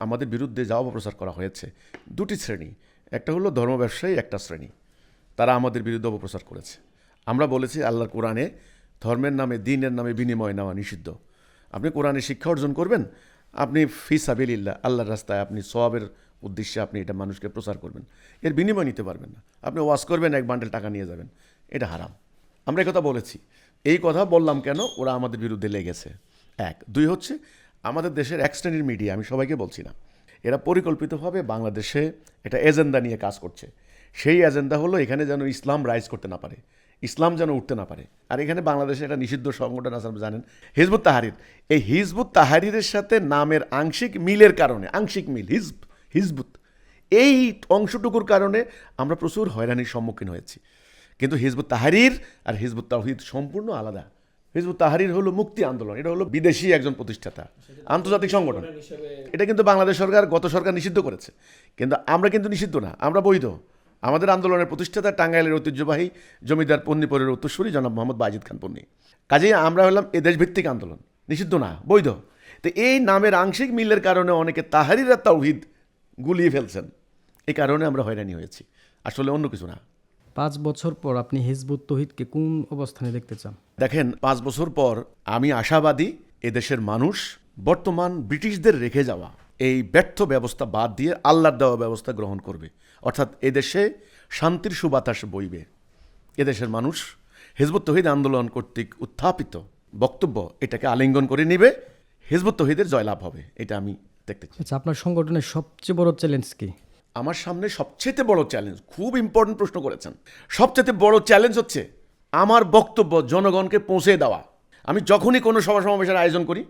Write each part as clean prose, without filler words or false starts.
আমাদের বিরুদ্ধে যা অপপ্রচার করা হয়েছে, দুটি শ্রেণী, একটা হলো ধর্ম ব্যবসায়ী, একটা শ্রেণী, তারা আমাদের বিরুদ্ধে অপপ্রচার করেছে। আমরা বলেছি আল্লাহর কোরআনে ধর্মের নামে, দিনের নামে বিনিময় নেওয়া নিষিদ্ধ। আপনি কোরআনে শিক্ষা অর্জন করবেন, আপনি ফি সাবিলিল্লাহ, আল্লাহর রাস্তায় আপনি সওয়াবের উদ্দেশ্যে আপনি এটা মানুষকে প্রচার করবেন, এর বিনিময় নিতে পারবেন না। আপনি ওয়াজ করবেন, এক বান্ডেল টাকা নিয়ে যাবেন, এটা হারাম। আমরা এই কথা বলেছি। এই কথা বললাম কেন? ওরা আমাদের বিরুদ্ধে লেগেছে, এক। দুই হচ্ছে আমাদের দেশের এক শ্রেণীর মিডিয়া, আমি সবাইকে বলছি না, এরা পরিকল্পিতভাবে বাংলাদেশে একটা এজেন্ডা নিয়ে কাজ করছে। সেই এজেন্ডা হলো এখানে যেন ইসলাম রাইজ করতে না পারে, ইসলাম যেন উঠতে না পারে। আর এখানে বাংলাদেশে একটা নিষিদ্ধ সংগঠন আছে, আপনি জানেন, হিজবুত তাহরির। এই হিজবুত তাহরিরের সাথে নামের আংশিক মিলের কারণে, আংশিক মিল, হিজবুত, এই অংশটুকুর কারণে আমরা প্রচুর হয়রানির সম্মুখীন হয়েছি। কিন্তু হিজবুত তাহরির আর হিজবুত তাওহীদ সম্পূর্ণ আলাদা। হিজবুত তাহরির হলো মুক্তি আন্দোলন, এটা হলো বিদেশি একজন প্রতিষ্ঠাতা, আন্তর্জাতিক সংগঠন। এটা কিন্তু বাংলাদেশ সরকার, গত সরকার নিষিদ্ধ করেছে, কিন্তু আমরা কিন্তু নিষিদ্ধ না, আমরা বৈধ। আমাদের আন্দোলনের প্রতিষ্ঠাতা টাঙ্গাইলের ঐতিহ্যবাহী জমিদার পন্নীপুরের উত্তরসূরি জনাব মোহাম্মদ বাজিদ খান পন্নী। কাজেই আমরা হলাম এ দেশভিত্তিক আন্দোলন, নিষিদ্ধ না, বৈধ। তো এই নামের আংশিক মিলের কারণে অনেকে তাহরির আর তাওহীদ গুলিয়ে ফেলছেন, এই কারণে আমরা হয়রানি হয়েছি, আসলে অন্য কিছু না। 5 বছর পর আপনি হিজবুত তৌহিদকে কোন অবস্থানে দেখতে চান? দেখেন, 5 বছর পর আমি আশাবাদী এদেশের মানুষ বর্তমান ব্রিটিশদের রেখে যাওয়া এই ব্যর্থ ব্যবস্থা বাদ দিয়ে আল্লাহর দেওয়া ব্যবস্থা গ্রহণ করবে। অর্থাৎ এদেশে শান্তির সুবাতাস বইবে। এদেশের মানুষ হিজবুত তৌহিদ আন্দোলন কর্তৃক উত্থাপিত বক্তব্য এটাকে আলিঙ্গন করে নিবে, হিজবুত তৌহিদের জয়লাভ হবে, এটা আমি দেখতে চাই। আচ্ছা, আপনার সংগঠনের সবচেয়ে বড় চ্যালেঞ্জ কি? আমার সামনে সবচেয়ে বড় চ্যালেঞ্জ, খুব ইম্পর্টেন্ট প্রশ্ন করেছেন, সবচেয়ে বড় চ্যালেঞ্জ হচ্ছে আমার বক্তব্য জনগণকে পৌঁছে দেওয়া। আমি যখনই কোনো সভা সমাবেশের আয়োজন করি,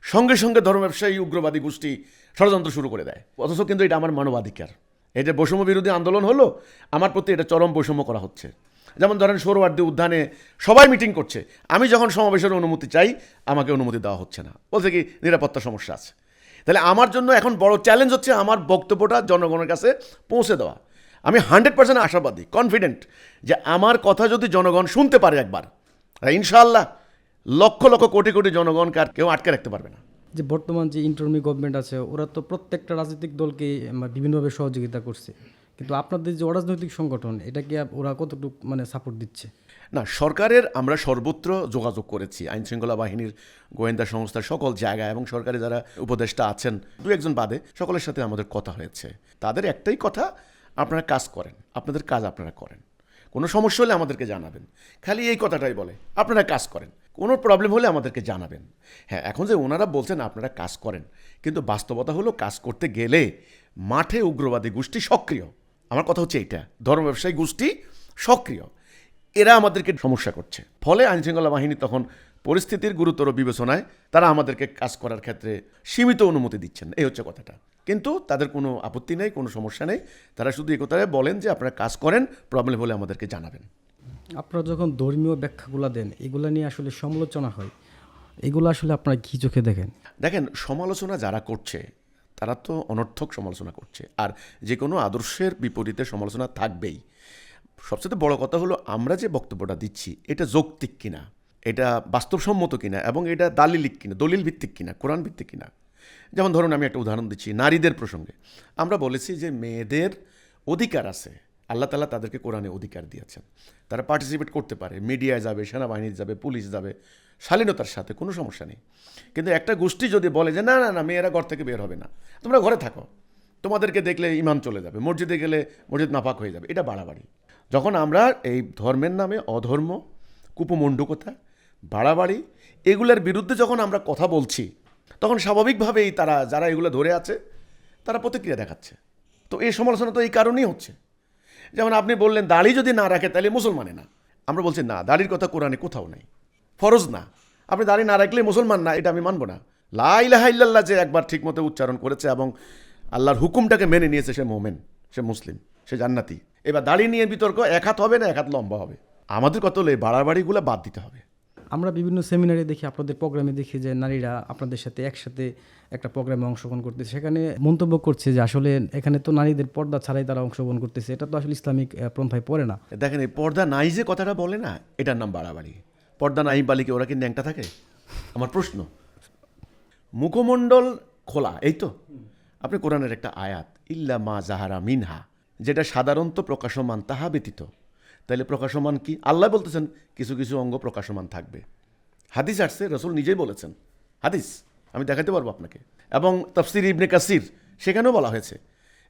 সঙ্গে সঙ্গে ধর্ম ব্যবসায়ী, উগ্রবাদী গোষ্ঠী ষড়যন্ত্র শুরু করে দেয়, অথচ কিন্তু এটা আমার মানবাধিকার। এটা বৈষম্য বিরোধী আন্দোলন হলো, আমার প্রতি এটা চরম বৈষম্য করা হচ্ছে। যেমন ধরেন সোহরাওয়ার্দী উদ্যানে সবাই মিটিং করছে, আমি যখন সমাবেশের অনুমতি চাই আমাকে অনুমতি দেওয়া হচ্ছে না, বলছে কি নিরাপত্তা সমস্যা আছে। তাহলে আমার জন্য এখন বড় চ্যালেঞ্জ হচ্ছে আমার বক্তব্যটা জনগণের কাছে পৌঁছে দেওয়া। আমি 100% আশাবাদী, কনফিডেন্ট যে আমার কথা যদি জনগণ শুনতে পারে একবার, ইনশাআল্লাহ লক্ষ লক্ষ কোটি কোটি জনগণকে আর কেউ আটকে রাখতে পারবে না। যে বর্তমান যে ইন্টারমি গভর্নমেন্ট আছে, ওরা তো প্রত্যেকটা রাজনৈতিক দলকে বিভিন্নভাবে সহযোগিতা করছে, কিন্তু আপনাদের যে অরাজনৈতিক সংগঠন, এটা কি ওরা কতটুকু সাপোর্ট দিচ্ছে? না, সরকারের আমরা সর্বত্র যোগাযোগ করেছি, আইন শৃঙ্খলা বাহিনীর, গোয়েন্দা সংস্থার সকল জায়গায়, এবং সরকারে যারা উপদেষ্টা আছেন দু একজন বাদে সকলের সাথে আমাদের কথা হয়েছে। তাদের একটাই কথা, আপনারা কাজ করেন, আপনাদের কাজ আপনারা করেন, কোনো সমস্যা হলে আমাদেরকে জানাবেন। খালি এই কথাটাই বলে, আপনারা কাজ করেন, কোনো প্রবলেম হলে আমাদেরকে জানাবেন। হ্যাঁ, এখন যে ওনারা বলছেন আপনারা কাজ করেন, কিন্তু বাস্তবতা হলো কাজ করতে গেলে মাঠে উগ্রবাদী গোষ্ঠী সক্রিয়। আমার কথা হচ্ছে এইটা, ধর্ম ব্যবসায়ী গোষ্ঠী সক্রিয়, এরা আমাদেরকে সমস্যা করছে। ফলে আইনশৃঙ্খলা বাহিনী তখন পরিস্থিতির গুরুতর বিবেচনায় তারা আমাদেরকে কাজ করার ক্ষেত্রে সীমিত অনুমতি দিচ্ছেন, এই হচ্ছে কথাটা। কিন্তু তাদের কোনো আপত্তি নেই, কোনো সমস্যা নেই, তারা শুধু এই কথায় বলেন যে আপনারা কাজ করেন, প্রবলেম হলে আমাদেরকে জানাবেন। আপনারা যখন ধর্মীয় ব্যাখ্যাগুলো দেন, এগুলো নিয়ে আসলে সমালোচনা হয়, এগুলো আসলে আপনারা কী চোখে দেখেন? দেখেন, সমালোচনা যারা করছে তারা তো অনর্থক সমালোচনা করছে, আর যে কোনো আদর্শের বিপরীতে সমালোচনা থাকবেই। সবচেয়ে বড় কথা হলো আমরা যে বক্তব্যটা দিচ্ছি এটা যৌক্তিক কিনা, এটা বাস্তবসম্মত কিনা, এবং এটা দালিলিক কিনা, দলিল ভিত্তিক কিনা, কোরআন ভিত্তিক কিনা। যেমন ধরুন, আমি একটা উদাহরণ দিচ্ছি নারীদের প্রসঙ্গে। আমরা বলেছি যে মেয়েদের অধিকার আছে, আল্লাহ তাআলা তাদেরকে কোরআনে অধিকার দিয়েছেন, তারা পার্টিসিপেট করতে পারে, মিডিয়ায় যাবে, সেনাবাহিনী যাবে, পুলিশ যাবে, শালীনতার সাথে, কোনো সমস্যা নেই। কিন্তু একটা গোষ্ঠী যদি বলে যে না না না, মেয়েরা ঘর থেকে বের হবে না, তোমরা ঘরে থাকো, তোমাদেরকে দেখলে ইমান চলে যাবে, মসজিদে গেলে মসজিদ নাপাক হয়ে যাবে, এটা বাড়াবাড়ি। যখন আমরা এই ধর্মের নামে অধর্ম, কুপমণ্ডুকতা, বাড়াবাড়ি, এগুলোর বিরুদ্ধে যখন আমরা কথা বলছি, তখন স্বাভাবিকভাবেই তারা, যারা এগুলো ধরে আছে, তারা প্রতিক্রিয়া দেখাচ্ছে। তো এই সমালোচনা তো এই কারণেই হচ্ছে। যেমন আপনি বললেন দাড়ি যদি না রাখে তাহলে মুসলমানে না, আমরা বলছি না, দাড়ির কথা কোরআনে কোথাও নেই, ফরজ না। আপনি দাড়ি না রাখলে মুসলমান না, এটা আমি মানব না। লা ইলাহা ইল্লাল্লাহ যে একবার ঠিকমতো উচ্চারণ করেছে এবং আল্লাহর হুকুমটাকে মেনে নিয়েছে, সে মোমেন, সে মুসলিম, সে জান্নাতি। এবার দাড়ি নিয়ে বিতর্ক, এক হাত হবে না এক হাত লম্বা হবে। আমাদের কত হলে বাড়াবাড়িগুলো বাদ দিতে হবে। আমরা বিভিন্ন সেমিনারে দেখি, আপনাদের প্রোগ্রামে দেখি যে নারীরা আপনাদের সাথে একসাথে একটা প্রোগ্রামে অংশগ্রহণ করতেছে, সেখানে মন্তব্য করছে যে আসলে এখানে তো নারীদের পর্দা ছাড়াই তারা অংশগ্রহণ করতেছে, এটা তো আসলে ইসলামিক পন্থায় পড়ে না। দেখেন, এই পর্দা নাই যে কথাটা বলে না, এটার নাম বাড়াবাড়ি। পর্দা নাই বালিকে ওরা কি ন্যাংটা থাকে? আমার প্রশ্ন, মুখমণ্ডল খোলা, এই তো, আপনি কোরআনের একটা আয়াত ইল্লা মা জাহারা মিনহা, যেটা সাধারণত প্রকাশমান তাহা ব্যতীত, তাহলে প্রকাশমান কি? আল্লাহ বলতেছেন কিছু কিছু অঙ্গ প্রকাশমান থাকবে। হাদিস আসছে, রসুল নিজেই বলেছেন, হাদিস আমি দেখাতে পারবো আপনাকে। এবং তাফসির ইবনে কাসির সেখানেও বলা হয়েছে,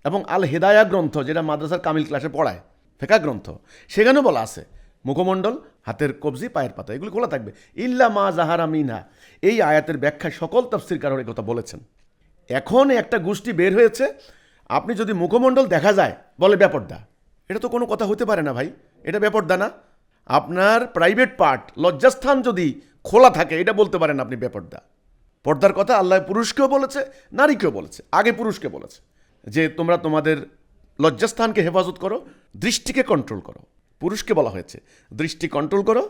এবং আল হেদায়া গ্রন্থ যেটা মাদ্রাসার কামিল ক্লাসে পড়ায়, ফেকা গ্রন্থ, সেখানেও বলা আছে মুখমণ্ডল, হাতের কবজি, পায়ের পাতা এগুলো খোলা থাকবে। ইল্লা মা জাহারা মিনহা, এই আয়াতের ব্যাখ্যায় সকল তাফসিরকাররা এই কথা বলেছেন। এখন একটা গোষ্ঠী বের হয়েছে, আপনি যদি মুখমণ্ডল দেখা যায় বলে বেপর্দা। এটা তো কোনো কথা হতে পারে না ভাই, এটা বেপর্দা না। আপনার প্রাইভেট পার্ট, লজ্জাস্থান যদি খোলা থাকে এটা বলতে পারেন আপনি বেপর্দা। পর্দার কথা আল্লাহ পুরুষকেও বলেছে, নারীকেও বলেছে। আগে পুরুষকে বলেছে যে তোমরা তোমাদের লজ্জাস্থানকে হেফাজত করো, দৃষ্টিকে কন্ট্রোল করো। পুরুষকে বলা হয়েছে দৃষ্টি কন্ট্রোল করো,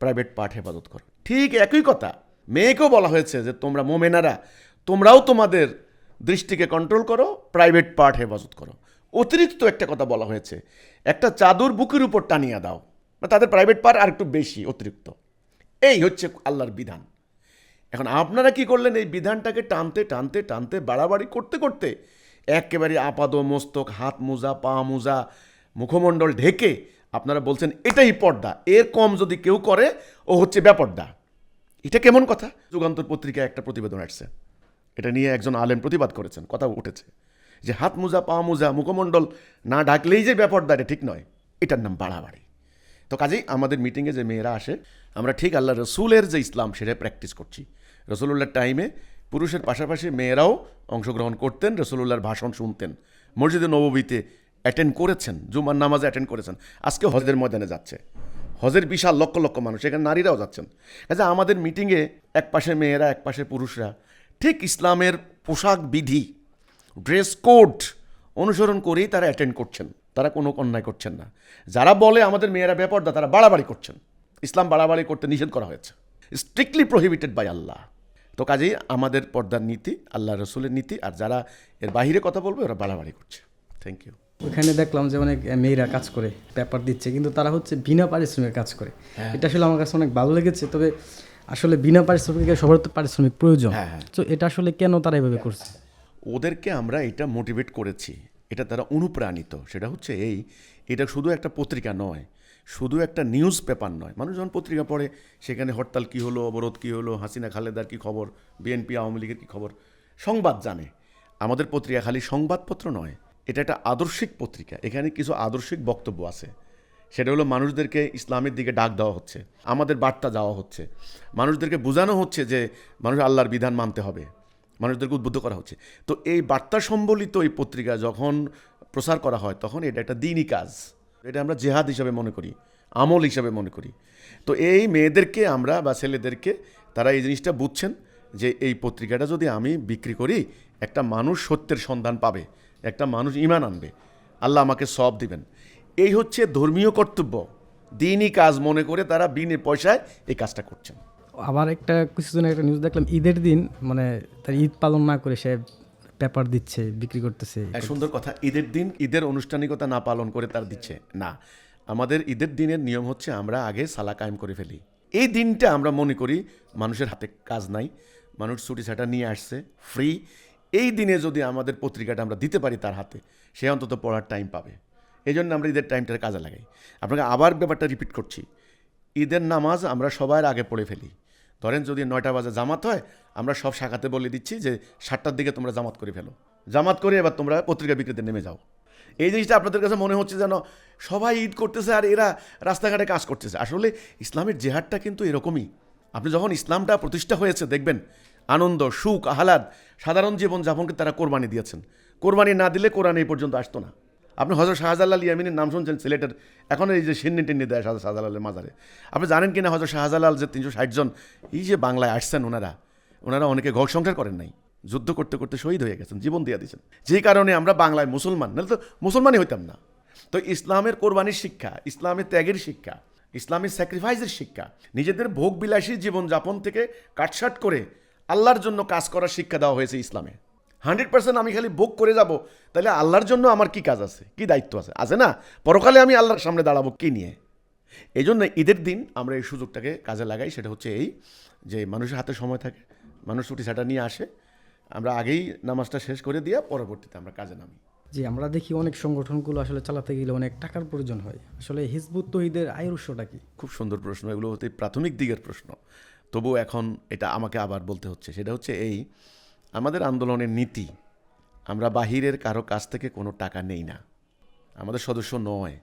প্রাইভেট পার্ট হেফাজত করো। ঠিক একই কথা মেয়েকেও বলা হয়েছে যে তোমরা মোমেনারা, তোমরাও তোমাদের দৃষ্টিকে কন্ট্রোল করো, প্রাইভেট পার্ট হেফাজত করো। অতিরিক্ত একটা কথা বলা হয়েছে, একটা চাদর বুকের উপর টানিয়ে দাও, তাদের প্রাইভেট পার্ট আর একটু বেশি অতিরিক্ত। এই হচ্ছে আল্লাহর বিধান। এখন আপনারা কি করলেন? এই বিধানটাকে টানতে টানতে টানতে বাড়াবাড়ি করতে করতে একেবারে আপাদ মস্তক, হাত মোজা, পা মোজা, মুখমণ্ডল ঢেকে আপনারা বলছেন এটাই পর্দা। এর কম যদি কেউ করে ও হচ্ছে বেপর্দা। এটা কেমন কথা? যুগান্তর পত্রিকায় একটা প্রতিবেদন আসছে, এটা নিয়ে একজন আলেম প্রতিবাদ করেছেন, কথা উঠেছে যে হাত মোজা, পা মোজা, মুখমণ্ডল না ঢাকলেই যে বেপর্দা, এটা ঠিক নয়, এটার নাম বাড়াবাড়ি। তো কাজেই আমাদের মিটিংয়ে যে মেয়েরা আসে, আমরা ঠিক আল্লাহ রসুলের যে ইসলাম সেটা প্র্যাকটিস করছি। রসুলুল্লাহর টাইমে পুরুষের পাশাপাশি মেয়েরাও অংশগ্রহণ করতেন, রসুলুল্লাহর ভাষণ শুনতেন, মসজিদে নববীতে অ্যাটেন্ড করেছেন, জুমার নামাজে অ্যাটেন্ড করেছেন। আজকে হজের ময়দানে যাচ্ছে, হজের বিশাল লক্ষ লক্ষ মানুষ, এখানে নারীরাও যাচ্ছেন। কাজে আমাদের মিটিংয়ে এক পাশে মেয়েরা, এক পাশে পুরুষরা ঠিক ইসলামের পোশাক বিধি, ড্রেস কোড অনুসরণ করেই তারা অ্যাটেন্ড করছেন, তারা কোনো অন্যায় করছেন না। যারা বলে আমাদের মেয়েরা বেপর্দা, তারা বাড়াবাড়ি করছেন। ইসলাম বাড়াবাড়ি করতে নিষেধ করা হয়েছে, স্ট্রিক্টলি প্রহিবিটেড বাই আল্লাহ। তো কাজেই আমাদের পর্দার নীতি আল্লাহ রসুলের নীতি, আর যারা এর বাহিরে কথা বলবে ওরা বাড়াবাড়ি করছে। Thank you. ওখানে দেখলাম যে অনেক মেয়েরা কাজ করে, পেপার দিচ্ছে, কিন্তু তারা হচ্ছে বিনা পারিশ্রমিকের কাজ করে। এটা আসলে আমার কাছে অনেক ভালো লেগেছে। তবে আসলে বিনা পারিশ্রমিকের সবার তো পারিশ্রমিক প্রয়োজন, তো এটা আসলে কেন তারা এভাবে করছে? ওদেরকে আমরা এটা মোটিভেট করেছি, এটা তারা অনুপ্রাণিত। সেটা হচ্ছে এটা শুধু একটা পত্রিকা নয়, শুধু একটা নিউজ পেপার নয়। মানুষ যখন পত্রিকা পড়ে সেখানে হরতাল কী হলো, অবরোধ কী হলো, হাসিনা খালেদার কী খবর, বিএনপি আওয়ামী লীগের কী খবর, সংবাদ জানে। আমাদের পত্রিকা খালি সংবাদপত্র নয়, এটা একটা আদর্শিক পত্রিকা। এখানে কিছু আদর্শিক বক্তব্য আছে, সেটা হলো মানুষদেরকে ইসলামের দিকে ডাক দেওয়া হচ্ছে, আমাদের বার্তা দেওয়া হচ্ছে, মানুষদেরকে বোঝানো হচ্ছে যে মানুষ আল্লাহর বিধান মানতে হবে, মানুষদেরকে উদ্বুদ্ধ করা হচ্ছে। তো এই বার্তা সম্বলিত এই পত্রিকা যখন প্রচার করা হয় তখন এটা একটা দ্বীনি কাজ, এটা আমরা জেহাদ হিসাবে মনে করি, আমল হিসাবে মনে করি। তো এই মেয়েদেরকে আমরা বা ছেলেদেরকে তারা এই জিনিসটা বুঝছেন যে এই পত্রিকাটা যদি আমি বিক্রি করি, একটা মানুষ সত্যের সন্ধান পাবে, একটা মানুষ ঈমান আনবে, আল্লাহ আমাকে সওয়াব দিবেন। এই হচ্ছে ধর্মীয় কর্তব্য, দ্বীনি কাজ মনে করে তারা বিনে পয়সায় এই কাজটা করছেন। আবার একটা কিছুদিন একটা নিউজ দেখলাম, ঈদের দিন মানে তার ঈদ পালন না করে সে পেপার দিচ্ছে, বিক্রি করতেছে। সুন্দর কথা, ঈদের দিন ঈদের আনুষ্ঠানিকতা না পালন করে তার দিচ্ছে না। আমাদের ঈদের দিনের নিয়ম হচ্ছে আমরা আগে সালা কায়েম করে ফেলি। এই দিনটা আমরা মনে করি মানুষের হাতে কাজ নাই, মানুষ ছুটি ছাটা নিয়ে আসছে ফ্রি। এই দিনে যদি আমাদের পত্রিকাটা আমরা দিতে পারি তার হাতে, সে অন্তত পড়ার টাইম পাবে। এই জন্য আমরা ঈদের টাইমটার কাজে লাগাই। আপনাকে আবার ব্যাপারটা রিপিট করছি, ঈদের নামাজ আমরা সবার আগে পড়ে ফেলি। ধরেন যদি 9টা বাজে জামাত হয়, আমরা সব শাখাতে বলে দিচ্ছি যে 7টার দিকে তোমরা জামাত করে ফেলো, জামাত করে এবার তোমরা পত্রিকা বিক্রিতে নেমে যাও। এই জিনিসটা আপনাদের কাছে মনে হচ্ছে যেন সবাই ঈদ করতেছে আর এরা রাস্তাঘাটে কাজ করতেছে। আসলে ইসলামের জেহাদটা কিন্তু এরকমই। আপনি যখন ইসলামটা প্রতিষ্ঠা হয়েছে দেখবেন আনন্দ, সুখ, আহ্লাদ, সাধারণ জীবনযাপনকে তারা কোরবানি দিয়েছেন। কোরবানি না দিলে কোরআন এই পর্যন্ত আসতো না। আপনি হযরত শাহজালাল ইয়ামিনের নাম শুনছেন, সিলেটের এখন এই যে সিন্নি টিন্নি দেয় শাহজালালের মাজারে। আপনি জানেন কিনা হযরত শাহজালাল যে 360 জন এই যে বাংলায় আসছেন, ওনারা অনেকে ঘর সংসার করেন নাই, যুদ্ধ করতে করতে শহীদ হয়ে গেছেন, জীবন দিয়ে দিয়েছেন। যেই কারণে আমরা বাংলায় মুসলমান, নাহলে তো মুসলমানই হইতাম না। তো ইসলামের কোরবানির শিক্ষা, ইসলামের ত্যাগের শিক্ষা, ইসলামের স্যাক্রিফাইসের শিক্ষা, নিজেদের ভোগ বিলাসী জীবনযাপন থেকে কাটছাট করে আল্লাহর জন্য কাজ করার শিক্ষা দেওয়া হয়েছে ইসলামে। 100% আমি খালি ভোগ করে যাব, তাহলে আল্লাহর জন্য আমার কি কাজ আছে, কি দায়িত্ব আছে না? পরকালে আমি আল্লাহর সামনে দাঁড়াবো কি নিয়ে? এই জন্য ঈদের দিন আমরা এই সুযোগটাকে কাজে লাগাই। সেটা হচ্ছে এই যে মানুষের হাতে সময় থাকে, মানুষ ছুটি ছাটা নিয়ে আসে, আমরা আগেই নামাজটা শেষ করে দিয়ে পরবর্তীতে আমরা কাজে নামি। জি, আমরা দেখি অনেক সংগঠনগুলো আসলে চালাতে গেলে অনেক টাকার প্রয়োজন হয়। আসলে হিজবুত তহিদের আয়ের উৎসটা কি? খুব সুন্দর প্রশ্ন, এগুলো হতে প্রাথমিক দিকের প্রশ্ন, তবু এখন এটা আমাকে আবার বলতে হচ্ছে। সেটা হচ্ছে এই, আমাদের আন্দোলনের নীতি, আমরা বাহিরের কারো কাছ থেকে কোনো টাকা নেই না, আমাদের সদস্য নয়।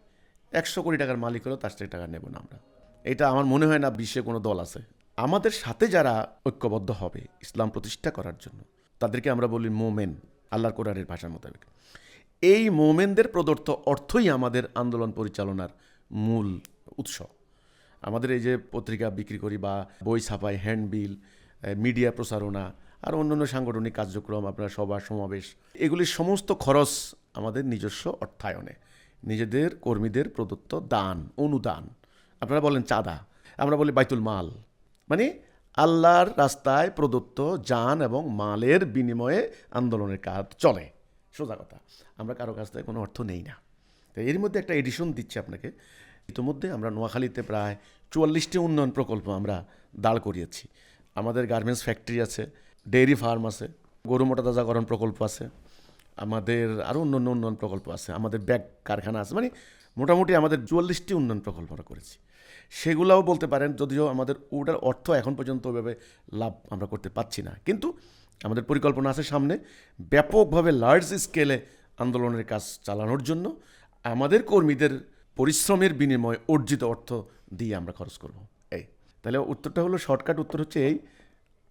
100 কোটি টাকার মালিক হলেও তার থেকে টাকা নেব না আমরা। এটা আমার মনে হয় না বিশ্বে কোনো দল আছে। আমাদের সাথে যারা ঐক্যবদ্ধ হবে ইসলাম প্রতিষ্ঠা করার জন্য, তাদেরকে আমরা বলি মোমেন, আল্লাহর কোরআনের ভাষার মোতাবেক। এই মোমেনদের প্রদত্ত অর্থই আমাদের আন্দোলন পরিচালনার মূল উৎস। আমাদের এই যে পত্রিকা বিক্রি করি বা বই ছাপাই, হ্যান্ডবিল, মিডিয়া প্রচারণা আর অন্যান্য সাংগঠনিক কার্যক্রম, আপনার সভা সমাবেশ, এগুলির সমস্ত খরচ আমাদের নিজস্ব অর্থায়নে, নিজেদের কর্মীদের প্রদত্ত দান, অনুদান, আপনারা বলেন চাঁদা, আমরা বলি বাইতুল মাল, মানে আল্লাহর রাস্তায় প্রদত্ত জান এবং মালের বিনিময়ে আন্দোলনের কাজ চলে। সোজা কথা, আমরা কারো কাছ থেকে কোনো অর্থ নেই না। তো এর মধ্যে একটা এডিশন দিচ্ছি আপনাকে। ইতিমধ্যে আমরা নোয়াখালীতে প্রায় 44টি উন্নয়ন প্রকল্প আমরা দাঁড় করিয়েছি। আমাদের গার্মেন্টস ফ্যাক্টরি আছে, ডেইরি ফার্ম আছে, গরু মোটা তাজাকরণ প্রকল্প আছে, আমাদের আরও অন্যান্য উন্নয়ন প্রকল্প আছে, আমাদের ব্যাগ কারখানা আছে, মানে মোটামুটি আমাদের 44টি উন্নয়ন প্রকল্প আমরা করেছি। সেগুলোও বলতে পারেন, যদিও আমাদের ওটার অর্থ এখন পর্যন্ত ওইভাবে লাভ আমরা করতে পারছি না, কিন্তু আমাদের পরিকল্পনা আছে সামনে ব্যাপকভাবে লার্জ স্কেলে আন্দোলনের কাজ চালানোর জন্য আমাদের কর্মীদের পরিশ্রমের বিনিময়ে অর্জিত অর্থ দিয়ে আমরা খরচ করব। এই তাহলে উত্তরটা হলো, শর্টকাট উত্তর হচ্ছে এই,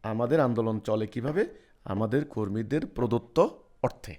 আমাদের আন্দোলন চলে কিভাবে? আমাদের কর্মীদের প্রদত্ত অর্থে।